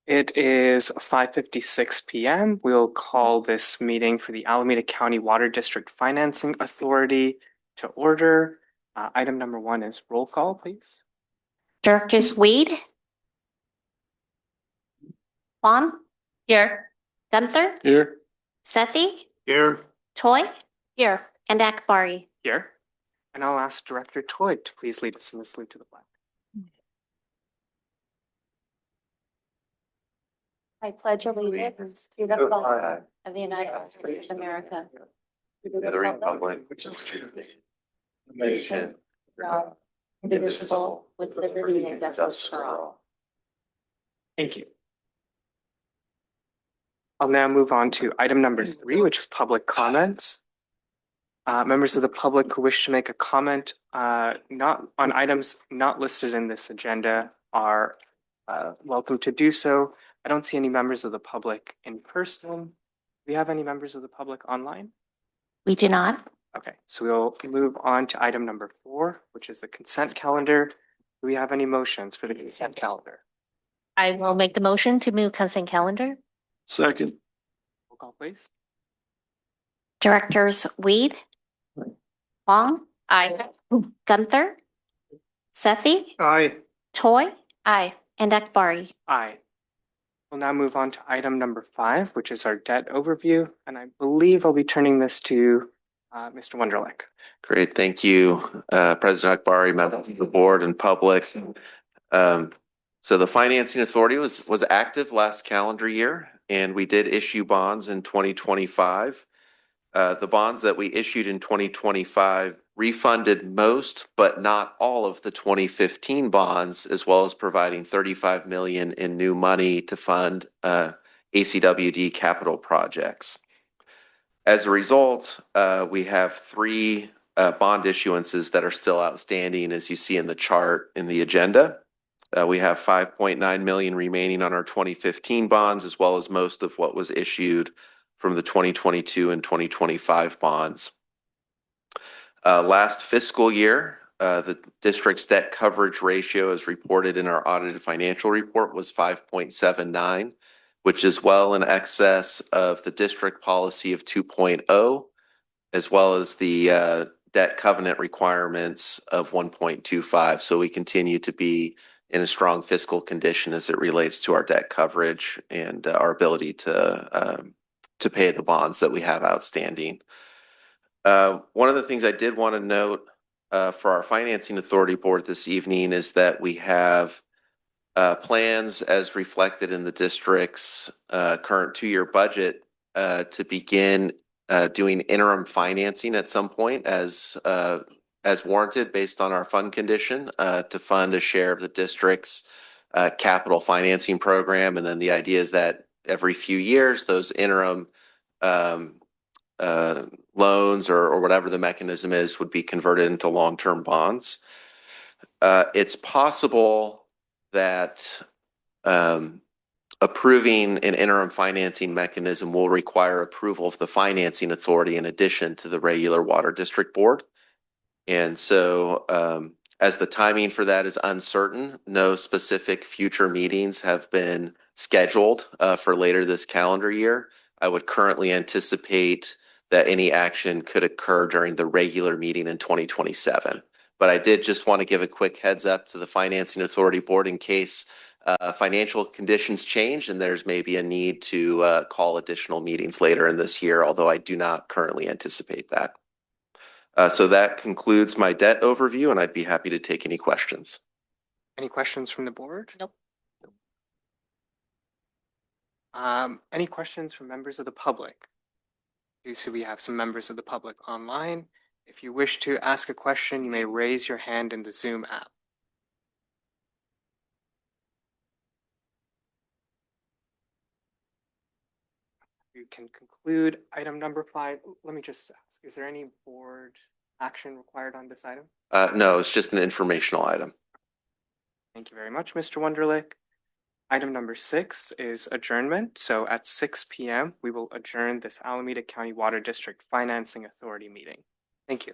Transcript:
It is 5:56 p.m. We'll call this meeting for the Alameda County Water District Financing Authority to order. Item number 1 is roll call, please. Directors Wade, Huang, here. Gunther, Here. Sethy, Here. Toy, here, and Akbari. Here. And I'll ask Director Toy to please lead us in the salute to the flag. I pledge allegiance to the flag of the United States of America, to the republic which is the nation, God, indivisible, with liberty and justice for all. Thank you. I'll now move on to item number 3, which is public comments. Members of the public who wish to make a comment not on items not listed in this agenda are welcome to do so. I don't see any members of the public in person. Do we have any members of the public online? We do not. Okay, so we'll move on to item number 4, which is the consent calendar. Do we have any motions for the consent calendar? I will make the motion to move consent calendar. Second. Roll call, please. Directors Wade, Huang, aye. Gunther, Sethy, Aye. Toy, aye, and Akbari. Aye. We'll now move on to item number 5, which is our debt overview. And I believe I'll be turning this to Mr. Wunderlich. Great, thank you, President Akbari, members of the board and public. So the Financing Authority was active last calendar year, and we did issue bonds in 2025. The bonds that we issued in 2025 refunded most, but not all of the 2015 bonds, as well as providing $35 million in new money to fund ACWD capital projects. As a result, we have 3 bond issuances that are still outstanding, as you see in the chart in the agenda. We have $5.9 million remaining on our 2015 bonds, as well as most of what was issued from the 2022 and 2025 bonds. Last fiscal year, the district's debt coverage ratio, as reported in our audited financial report, was 5.79, which is well in excess of the district policy of 2.0, as well as the debt covenant requirements of 1.25. So we continue to be in a strong fiscal condition as it relates to our debt coverage and our ability to pay the bonds that we have outstanding. One of the things I did want to note for our Financing Authority Board this evening is that we have plans as reflected in the district's current 2-year budget to begin doing interim financing at some point as warranted based on our fund condition to fund a share of the district's capital financing program. And then the idea is that every few years, those interim loans or whatever the mechanism is would be converted into long-term bonds. It's possible that approving an interim financing mechanism will require approval of the Financing Authority in addition to the regular Water District Board. And so as the timing for that is uncertain, no specific future meetings have been scheduled for later this calendar year. I would currently anticipate that any action could occur during the regular meeting in 2027. But I did just want to give a quick heads up to the Financing Authority Board in case financial conditions change and there's maybe a need to call additional meetings later in this year, although I do not currently anticipate that. So that concludes my debt overview, and I'd be happy to take any questions. Any questions from the board? Nope. Any questions from members of the public? You see we have some members of the public online. If you wish to ask a question, you may raise your hand in the Zoom app. You can conclude item number 5. Let me just ask, is there any board action required on this item? No, it's just an informational item. Thank you very much, Mr. Wunderlich. Item number 6 is adjournment. So at 6 p.m., we will adjourn this Alameda County Water District Financing Authority meeting. Thank you.